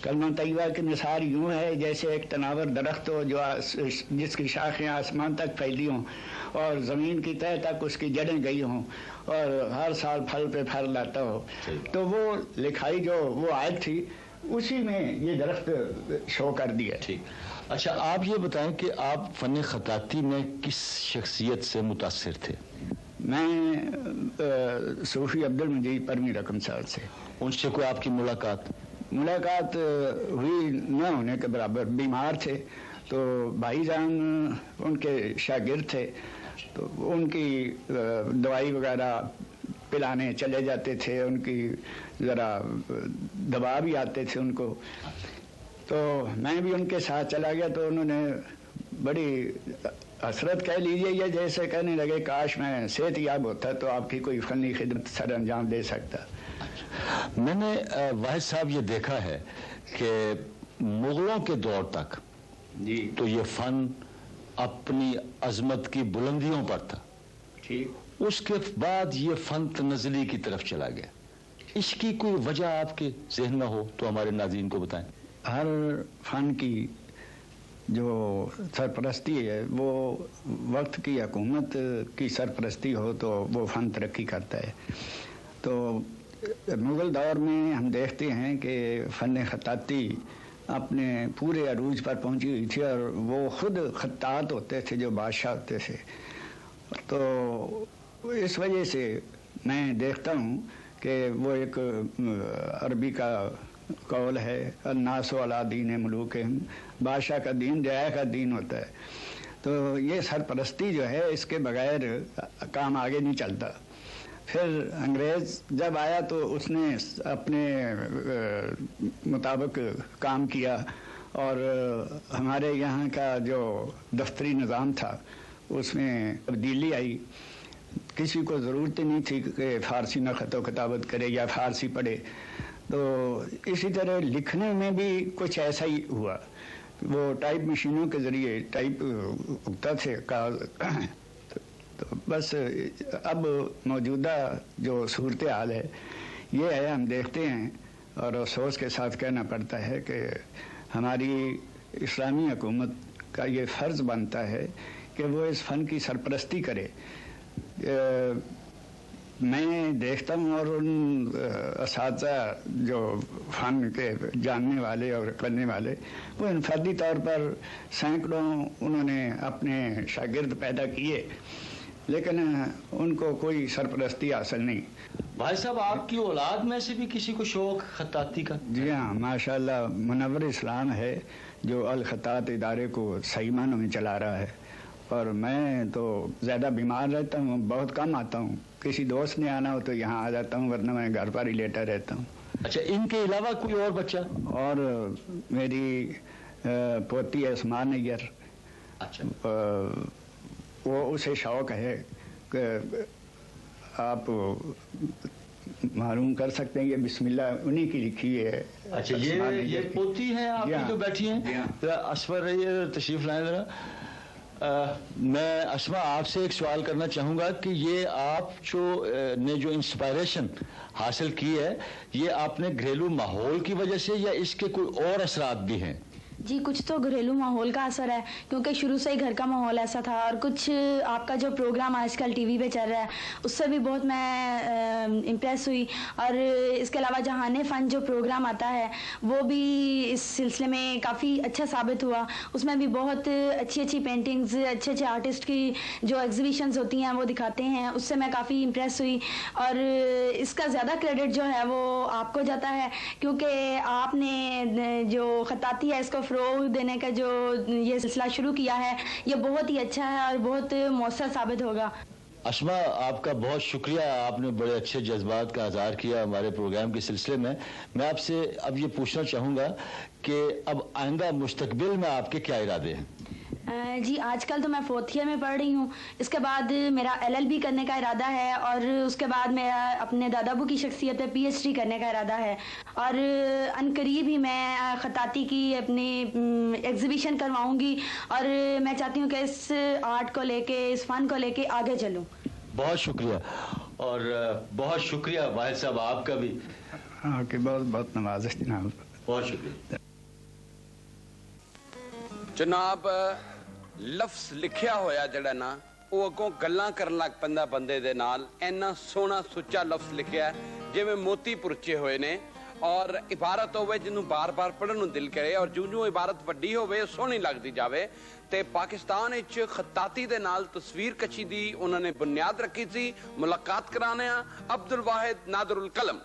کلمہ طیبہ کی مثال یوں ہے جیسے ایک تناور درخت ہو جو جس کی شاخیں آسمان تک پھیلی ہوں اور زمین کی تہ تک اس کی جڑیں گئی ہوں اور ہر سال پھل پہ پھل لاتا ہو. تو وہ لکھائی جو وہ آیت تھی اسی میں یہ درخت شو کر دیا. ٹھیک. اچھا آپ یہ بتائیں کہ آپ فن خطاطی میں کس شخصیت سے متاثر تھے؟ میں صوفی عبد المجید پرمی رقم صاحب سے. ان سے کوئی آپ کی ملاقات ہوئی نہ ہونے کے برابر. بیمار تھے تو بھائی جان ان کے شاگرد تھے تو ان کی دوائی وغیرہ پلانے چلے جاتے تھے. ان کی ذرا دبا بھی آتے تھے ان کو. تو میں بھی ان کے ساتھ چلا گیا تو انہوں نے بڑی حسرت کہہ لیجیے یا جیسے کہنے لگے کاش میں صحت یاب ہوتا تو آپ کی کوئی فنی خدمت سر انجام دے سکتا. میں نے واحد صاحب یہ دیکھا ہے کہ مغلوں کے دور تک جی تو یہ فن اپنی عظمت کی بلندیوں پر تھا. ٹھیک. اس کے بعد یہ فن تنزلی کی طرف چلا گیا. اس کی کوئی وجہ آپ کے ذہن میں ہو تو ہمارے ناظرین کو بتائیں. ہر فن کی جو سرپرستی ہے وہ وقت کی حکومت کی سرپرستی ہو تو وہ فن ترقی کرتا ہے. تو مغل دور میں ہم دیکھتے ہیں کہ فن خطاطی اپنے پورے عروج پر پہنچی ہوئی تھی اور وہ خود خطاط ہوتے تھے جو بادشاہ ہوتے تھے. تو اس وجہ سے میں دیکھتا ہوں کہ وہ ایک عربی کا قول ہے الناس علی دین ملوکہم. بادشاہ کا دین رعایا کا دین ہوتا ہے. تو یہ سرپرستی جو ہے اس کے بغیر کام آگے نہیں چلتا. پھر انگریز جب آیا تو اس نے اپنے مطابق کام کیا اور ہمارے یہاں کا جو دفتری نظام تھا اس میں تبدیلی آئی. کسی کو ضرورت ہی نہیں تھی کہ فارسی میں خط و کتابت کرے یا فارسی پڑھے. تو اسی طرح لکھنے میں بھی کچھ ایسا ہی ہوا. وہ ٹائپ مشینوں کے ذریعے ٹائپ اگتا تھے کاغذ. تو بس اب موجودہ جو صورتحال ہے یہ ہے ہم دیکھتے ہیں اور افسوس کے ساتھ کہنا پڑتا ہے کہ ہماری اسلامی حکومت کا یہ فرض بنتا ہے کہ وہ اس فن کی سرپرستی کرے. میں دیکھتا ہوں اور ان اساتذہ جو فن کے جاننے والے اور کرنے والے وہ انفرادی طور پر سینکڑوں انہوں نے اپنے شاگرد پیدا کیے لیکن ان کو کوئی سرپرستی حاصل نہیں. بھائی صاحب آپ کی اولاد میں سے بھی کسی کو شوق خطاطی کا؟ جی ہاں ماشاءاللہ منور اسلام ہے جو الخطاط ادارے کو صحیح معنوں میں چلا رہا ہے. اور میں تو زیادہ بیمار رہتا ہوں, بہت کم آتا ہوں. کسی دوست نے آنا ہو تو یہاں آ جاتا ہوں ورنہ میں گھر پر ہی لیٹا رہتا ہوں. اچھا ان کے علاوہ کوئی اور بچہ؟ اور میری پوتی ہے اسماء نیّر. اچھا وہ اسے شوق ہے کہ آپ معلوم کر سکتے ہیں یہ بسم اللہ انہی کی لکھی ہے. اچھا یہ پوتی ہے آپ کی جو بیٹھی ہیں اسماء نیّر, تشریف لائیں ذرا. میں اسماء آپ سے ایک سوال کرنا چاہوں گا کہ یہ آپ نے جو انسپائریشن حاصل کی ہے یہ آپ نے گھریلو ماحول کی وجہ سے یا اس کے کوئی اور اثرات بھی ہیں؟ جی کچھ تو گھریلو ماحول کا اثر ہے کیونکہ شروع سے ہی گھر کا ماحول ایسا تھا, اور کچھ آپ کا جو پروگرام آج کل ٹی وی پہ چل رہا ہے اس سے بھی بہت میں امپریس ہوئی. اور اس کے علاوہ جہان فن جو پروگرام آتا ہے وہ بھی اس سلسلے میں کافی اچھا ثابت ہوا. اس میں بھی بہت اچھی اچھی پینٹنگز اچھے اچھے آرٹسٹ کی جو ایگزیبیشنز ہوتی ہیں وہ دکھاتے ہیں. اس سے میں کافی امپریس ہوئی اور اس کا زیادہ کریڈٹ جو ہے وہ آپ کو جاتا ہے کیونکہ آپ نے جو خطاطی ہے اس کو فروغ دینے کا جو یہ سلسلہ شروع کیا ہے یہ بہت ہی اچھا ہے اور بہت مؤثر ثابت ہوگا. اسماء آپ کا بہت شکریہ, آپ نے بڑے اچھے جذبات کا اظہار کیا ہمارے پروگرام کے سلسلے میں. میں آپ سے اب یہ پوچھنا چاہوں گا کہ اب آئندہ مستقبل میں آپ کے کیا ارادے ہیں؟ جی آج کل تو میں 4th ایئر میں پڑھ رہی ہوں. اس کے بعد میرا LLB کرنے کا ارادہ ہے اور اس کے بعد میرا اپنے دادا ابو کی شخصیت پہ PhD کرنے کا ارادہ ہے. اور ان قریب ہی میں خطاطی کی اپنی ایگزیبیشن کرواؤں گی اور میں چاہتی ہوں کہ اس آرٹ کو لے کے اس فن کو لے کے آگے چلوں. بہت شکریہ اور بہت شکریہ واحد صاحب آپ کا بھی. بہت بہت نوازش جناب. بہت شکریہ ਜਨਾਬ। ਲਫ਼ਜ਼ ਲਿਖਿਆ ਹੋਇਆ ਜਿਹੜਾ ਨਾ ਉਹ ਅੱਗੋਂ ਗੱਲਾਂ ਕਰਨ ਲੱਗ ਪੈਂਦਾ ਬੰਦੇ ਦੇ ਨਾਲ। ਇੰਨਾ ਸੋਹਣਾ ਸੁੱਚਾ ਲਫ਼ਜ਼ ਲਿਖਿਆ ਜਿਵੇਂ ਮੋਤੀ ਪੁਰਚੇ ਹੋਏ ਨੇ, ਔਰ ਇਬਾਰਤ ਹੋਵੇ ਜਿਹਨੂੰ ਬਾਰ-ਬਾਰ ਪੜ੍ਹਨ ਨੂੰ ਦਿਲ ਕਰੇ, ਔਰ ਜਿਉਂ-ਜਿਉਂ ਇਬਾਰਤ ਵੱਡੀ ਹੋਵੇ ਸੋਹਣੀ ਲੱਗਦੀ ਜਾਵੇ। ਤੇ ਪਾਕਿਸਤਾਨ ਵਿੱਚ ਖਤਾਤੀ ਦੇ ਨਾਲ ਤਸਵੀਰ ਕਸ਼ੀ ਦੀ ਉਹਨਾਂ ਨੇ ਬੁਨਿਆਦ ਰੱਖੀ ਸੀ। ਮੁਲਾਕਾਤ ਕਰਾਉਂਦੇ ਹਾਂ ਅਬਦੁਲ ਵਾਹਿਦ ਨਾਦਰੁਲ ਕਲਮ।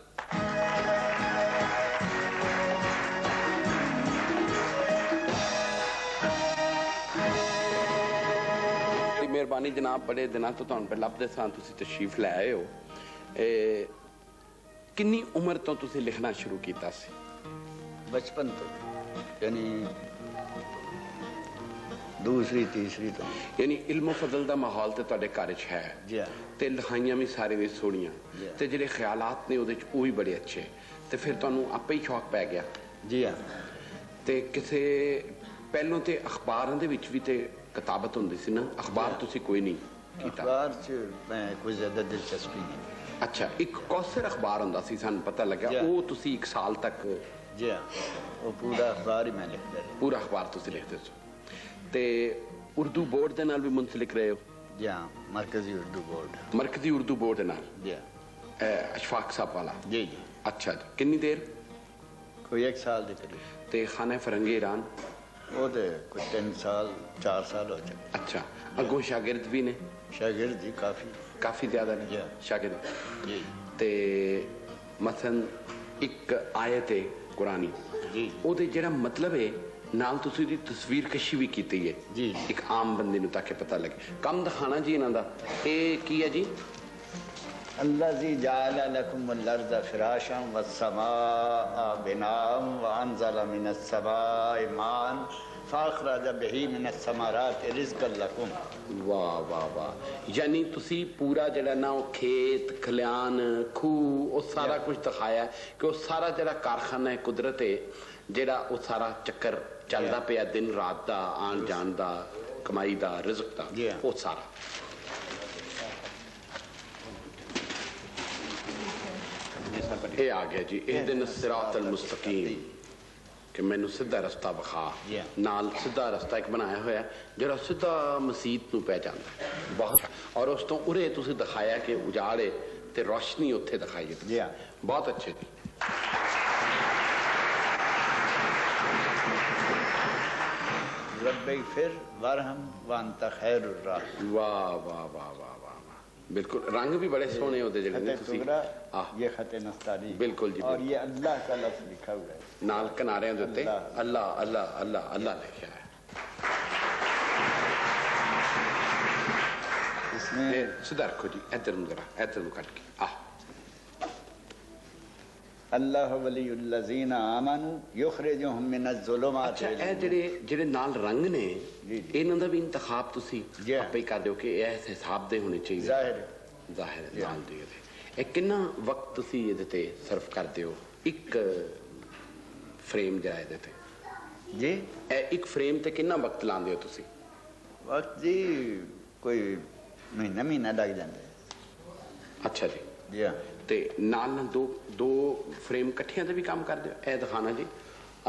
ਮਿਹਰਬਾਨੀ ਜਨਾਬ, ਬੜੇ ਦਿਨਾਂ ਤੋਂ ਤੁਹਾਨੂੰ ਪਹਿਲਾਂ ਲੱਭਦੇ ਸਾਂ, ਤੁਸੀਂ ਤਸ਼ਰੀਫ ਲੈ ਆਏ ਹੋ। ਕਿੰਨੀ ਉਮਰ ਤੋਂ ਤੁਸੀਂ ਲਿਖਣਾ ਸ਼ੁਰੂ ਕੀਤਾ ਸੀ? ਬਚਪਨ ਤੋਂ, ਯਾਨੀ ਦੂਸਰੀ ਤੀਸਰੀ ਤੋਂ। ਯਾਨੀ ਇਲਮੋ ਫਜ਼ਲ ਦਾ ਮਾਹੌਲ ਤੇ ਤੁਹਾਡੇ ਘਰ 'ਚ ਹੈ ਜੀ ਹਾਂ। ਤੇ ਲਿਖਾਈਆਂ ਵੀ ਸਾਰੇ ਵੀ ਸੋਹਣੀਆਂ ਤੇ ਜਿਹੜੇ ਖਿਆਲਾਤ ਨੇ ਉਹਦੇ 'ਚ ਉਹ ਵੀ ਬੜੇ ਅੱਛੇ, ਤੇ ਫਿਰ ਤੁਹਾਨੂੰ ਆਪੇ ਹੀ ਸ਼ੌਕ ਪੈ ਗਿਆ? ਜੀ ਹਾਂ। ਤੇ ਕਿਸੇ ਪਹਿਲੋਂ ਤੇ ਅਖਬਾਰਾਂ ਦੇ ਵਿੱਚ ਵੀ ਤੇ ਕਿਤਾਬਤ ਹੁੰਦੀ ਸੀ ਨਾ, ਅਖਬਾਰ ਤੁਸੀਂ ਕੋਈ ਨਹੀਂ ਕੀਤਾ? ਅਖਬਾਰ 'ਚ ਮੈਂ ਕੋਈ ਜ਼ਿਆਦਾ ਦਿਲਚਸਪੀ ਨਹੀਂ। ਅੱਛਾ, ਇੱਕ ਕੌਸਰ ਅਖਬਾਰ ਹੁੰਦਾ ਸੀ, ਸਾਨੂੰ ਪਤਾ ਲੱਗਿਆ, ਉਹ ਤੁਸੀਂ 1 ਸਾਲ ਤੱਕ? ਜੀ ਹਾਂ, ਉਹ ਪੂਰਾ ਅਖਬਾਰ ਹੀ ਮੈਂ ਲਿਖਦਾ ਰਿਹਾ। ਪੂਰਾ ਅਖਬਾਰ ਤੁਸੀਂ ਲਿਖਦੇ ਸੀ। ਤੇ ਉਰਦੂ ਬੋਰਡ ਦੇ ਨਾਲ ਵੀ ਮੁੰਸਲਿਕ ਰਹੇ ਹੋ? ਜੀ ਹਾਂ, ਮਰਕਜ਼ੀ ਉਰਦੂ ਬੋਰਡ। ਮਰਕਜ਼ੀ ਉਰਦੂ ਬੋਰਡ ਦੇ ਨਾਲ? ਜੀ ਹਾਂ। ਅਸ਼ਫਾਕ ਸਾਹਿਬ ਵਾਲਾ? ਜੀ ਜੀ। ਅੱਛਾ ਜੀ, ਕਿੰਨੀ ਦੇਰ? ਕੋਈ 1 ਸਾਲ ਦੇ ਕਰੀਬ। ਤੇ ਖਾਨਾ ਫਰੰਗੀ ਈਰਾਨ? ਉਹ ਤੇ ਕੋਈ 3 ਸਾਲ 4 ਸਾਲ ਹੋ ਚੁੱਕੇ। ਅੱਛਾ, ਅੱਗੋਂ ਸ਼ਾਗਿਰਦ ਵੀ ਨੇ? ਸ਼ਾਗਿਰਦ ਜੀ ਕਾਫੀ ਜ਼ਿਆਦਾ ਨੇ ਸ਼ਾਗਿਰਦ ਜੀ। ਤੇ ਮਸਲਨ ਇੱਕ ਆਇਤ ਹੈ ਕੁਰਾਨੀ ਜੀ, ਉਹਦੇ ਜਿਹੜਾ ਮਤਲਬ ਹੈ ਨਾਲ ਤੁਸੀਂ ਉਹਦੀ ਤਸਵੀਰ ਕਸ਼ੀ ਵੀ ਕੀਤੀ ਹੈ ਜੀ, ਇੱਕ ਆਮ ਬੰਦੇ ਨੂੰ ਤਾਂ ਕਿ ਪਤਾ ਲੱਗੇ। ਕੰਮ ਦਿਖਾਣਾ ਜੀ ਇਹਨਾਂ ਦਾ, ਇਹ ਕੀ ਹੈ ਜੀ? الذي جعل لكم الأرض فراشا والسماء بناء وأنزل من السماء ماء فأخرج به من الثمرات رزقا لكم۔ ਵਾਹ ਵਾਹ ਵਾਹ, ਯਾਨੀ ਤੁਸੀਂ ਪੂਰਾ ਜਿਹੜਾ ਨਾ ਉਹ ਖੇਤ ਖਲਿਆਣ ਖੂਹ ਉਹ ਸਾਰਾ ਕੁਝ ਦਿਖਾਇਆ ਕਿ ਉਹ ਸਾਰਾ ਜਿਹੜਾ ਕਾਰਖਾਨਾ ਹੈ ਕੁਦਰਤ ਹੈ, ਜਿਹੜਾ ਉਹ ਸਾਰਾ ਚੱਕਰ ਚੱਲਦਾ ਪਿਆ ਦਿਨ ਰਾਤ ਦਾ, ਆਉਣ ਜਾਣ ਦਾ, ਕਮਾਈ ਦਾ, ਰਿਜ਼ਕ ਦਾ, ਉਹ ਸਾਰਾ। ਇਹ ਆ ਗਿਆ ਜੀ, ਇਹਦਿਨ ਸਿਰਾਤ ਅਲ ਮੁਸਤਕੀਮ, ਕਿ ਮੈਨੂੰ ਸਿੱਧਾ ਰਸਤਾ ਵਿਖਾ। ਨਾਲ ਸਿੱਧਾ ਰਸਤਾ ਇੱਕ ਬਣਾਇਆ ਹੋਇਆ ਜਿਹੜਾ ਸਿੱਧਾ ਮਸੀਤ ਨੂੰ ਪੈ ਜਾਂਦਾ ਬਹੁਤ, ਔਰ ਉਸ ਤੋਂ ਉਰੇ ਤੁਸੀਂ ਦਿਖਾਇਆ ਕਿ ਉਜਾੜੇ ਤੇ ਰੋਸ਼ਨੀ ਉੱਥੇ ਦਿਖਾਈ ਜੀ। ਬਹੁਤ ਅੱਛੇ ਜੀ। ਰੱਬੀ ਫਿਰ ਵਰਹਮ ਵੰਤ ਖੈਰੁਰ ਰਾਹਿਮ। ਵਾਹ ਵਾਹ ਵਾਹ ਵਾਹ ਵਾਹ, ਬਿਲਕੁਲ ਰੰਗ ਵੀ ਬੜੇ ਸੋਹਣੇ ਉਹਦੇ ਜਿਹੜੇ ਨੇ ਤੁਸੀਂ। ਇਹ ਖਤ ਨਸਤਾਨੀ ਬਿਲਕੁਲ ਜੀ, ਔਰ ਇਹ ਅੱਲਾਹ ਦਾ ਲਫ਼ਜ਼ ਲਿਖਾ ਹੋਇਆ ਹੈ ਨਾਲ ਕਿਨਾਰਿਆਂ ਦੇ ਉੱਤੇ ਅੱਲਾਹ ਅੱਲਾਹ ਅੱਲਾਹ ਅੱਲਾਹ ਲਿਖਿਆ ਹੈ। ਇਸਨੇ ਸਿੱਧਾ ਰੱਖੋ ਜੀ, ਇੱਧਰ ਨੂੰ ਜ਼ਰਾ, ਇੱਧਰ ਨੂੰ ਕੱਟ ਕੇ। ਅੱਲਾਹ ਵਲੀਉੱਲਜ਼ੀਨ ਆਮਨੂ ਯੁਖਰਿਜੁਹੁਮ ਮਿਨਜ਼-ਜ਼ੁਲੁਮਾਤ। ਇਹ ਜਿਹੜੇ ਨਾਲ ਰੰਗ ਨੇ ਇਹਨਾਂ ਦਾ ਵੀ ਇੰਤਖਾਬ ਤੁਸੀਂ ਆਪੇ ਹੀ ਕਰਦੇ ਹੋ ਕਿ ਇਹ ਇਸ ਹਿਸਾਬ ਦੇ ਹੋਣੇ ਚਾਹੀਦੇ? ਜ਼ਾਹਿਰ ਨਾਲ ਦੇ। ਇਹ ਕਿੰਨਾ ਵਕਤ ਤੁਸੀਂ ਇਹਦੇ ਤੇ ਸਰਫ ਕਰਦੇ ਹੋ? ਇੱਕ ਫਰੇਮ ਜਿਹੜਾ ਇਹਦੇ ਤੇ ਜੀ, ਇਹ ਇੱਕ ਫਰੇਮ ਤੇ ਕਿੰਨਾ ਵਕਤ ਲਾਉਂਦੇ ਹੋ ਤੁਸੀਂ? ਵਕਤ ਜੀ ਕੋਈ ਮਹੀਨਾ ਲੱਗ ਜਾਂਦਾ। ਅੱਛਾ ਜੀ। ਜੀ ਹਾਂ। ਤੇ ਨਾਲ ਨਾਲ ਦੋ ਫਰੇਮ ਇਕੱਠਿਆਂ ਤੇ ਵੀ ਕੰਮ ਕਰਦੇ ਹੋ? ਇਹ ਦਿਖਾਣਾ ਜੀ,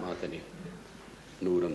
ਮਾਤਨੀ ਨੂਰਨ,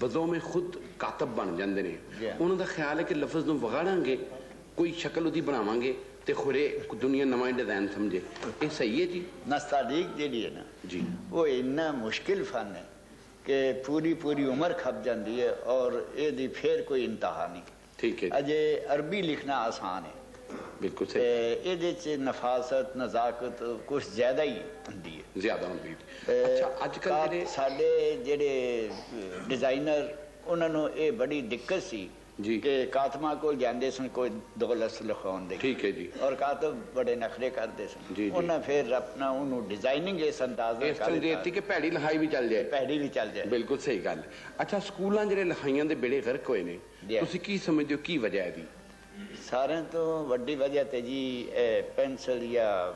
ਬਜ਼ੋ ਮੇ ਖੁਦ ਕਾਤਬ ਬਣ ਜਾਂਦੇ ਨੇ, ਉਹਨਾਂ ਦਾ ਖਿਆਲ ਹੈ ਕਿ ਲਫ਼ਜ਼ ਨੂੰ ਵਿਗਾੜਾਂਗੇ, ਕੋਈ ਸ਼ਕਲ ਉਹਦੀ ਬਣਾਵਾਂਗੇ ਤੇ ਖੁਰੇ ਦੁਨੀਆ ਨਵਾਂ ਡਿਜ਼ਾਈਨ ਸਮਝੇ, ਇਹ ਸਹੀ ਹੈ ਜੀ? ਨਸਤਾਲੀਕ ਜਿਹੜੀ ਹੈ ਨਾ ਜੀ, ਉਹ ਇੰਨਾ ਮੁਸ਼ਕਿਲ ਫਨ ਹੈ ਕਿ ਪੂਰੀ ਉਮਰ ਖਪ ਜਾਂਦੀ ਹੈ ਔਰ ਇਹਦੀ ਫੇਰ ਕੋਈ ਇੰਤਹਾ ਨਹੀਂ। ਠੀਕ ਹੈ। ਅਜੇ ਅਰਬੀ ਲਿਖਣਾ ਆਸਾਨ ਹੈ, ਬਿਲਕੁਲ ਸਹੀ। ਇਹਦੇ ਚ ਨਫਾਸਤ ਨਜ਼ਾਕਤ ਕੁਛ ਜ਼ਿਆਦਾ ਹੀ ਹੁੰਦੀ ਹੈ, ਜ਼ਿਆਦਾ ਹੁੰਦੀ ਹੈ। ਅੱਛਾ, ਅੱਜ ਕੱਲ੍ਹ ਜਿਹੜੇ ਸਾਡੇ ਜਿਹੜੇ ਡਿਜ਼ਾਈਨਰ ਉਹਨਾਂ ਨੂੰ ਇਹ ਬੜੀ ਦਿੱਕਤ ਸੀ ਜੀ ਕਿ ਕਾਤਮਾਂ ਕੋਲ ਜਾਂਦੇ ਸਨ ਕੋਈ ਦੋ ਲਫ਼ਜ਼ ਲਿਖਾਉਣ ਦੇ। ਠੀਕ ਹੈ ਜੀ। ਔਰ ਕਾਤਬ ਬੜੇ ਨਖਰੇ ਕਰਦੇ ਸਨ, ਉਹਨਾਂ ਫਿਰ ਆਪਣਾ ਉਹਨੂੰ ਡਿਜ਼ਾਈਨਿੰਗ ਇਸ ਅੰਦਾਜ਼ ਨਾਲ ਕਰ ਦਿੱਤੀ ਕਿ ਭੈੜੀ ਲਿਖਾਈ ਵੀ ਚੱਲ ਜਾਏ, ਭੈੜੀ ਵੀ ਚੱਲ ਜਾਏ। ਬਿਲਕੁਲ ਸਹੀ ਗੱਲ। ਅੱਛਾ, ਸਕੂਲਾਂ ਜਿਹੜੇ ਲਿਖਾਈਆਂ ਦੇ ਬੇੜੇ ਗਰਕ ਹੋਏ ਨੇ, ਤੁਸੀਂ ਕੀ ਸਮਝਦੇ ਹੋ ਕੀ ਵਜ੍ਹਾ ਇਹਦੀ? ਸਾਰਿਆਂ ਤੋਂ ਵੱਡੀ ਵਜ੍ਹਾ ਤੇ ਜੀ ਪੈਨਸਲ ਜਾਂ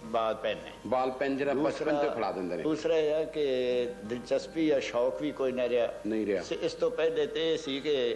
ਬਾਲ ਪੈਨ ਹੈ। ਬਾਲ ਪੈਨ ਜਿਹੜਾ ਬਚਪਨ ਤੋਂ ਫੜਾ ਦਿੰਦੇ ਨੇ। ਦੂਸਰਾ ਇਹ ਹੈ ਕਿ ਦਿਲਚਸਪੀ ਜਾਂ ਸ਼ੌਕ ਵੀ ਕੋਈ ਨਾ ਰਿਹਾ। ਨਹੀਂ ਰਿਹਾ। ਇਸ ਤੋਂ ਪਹਿਲੇ ਤੇ ਇਹ ਸੀ ਕਿ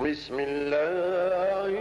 بسم الله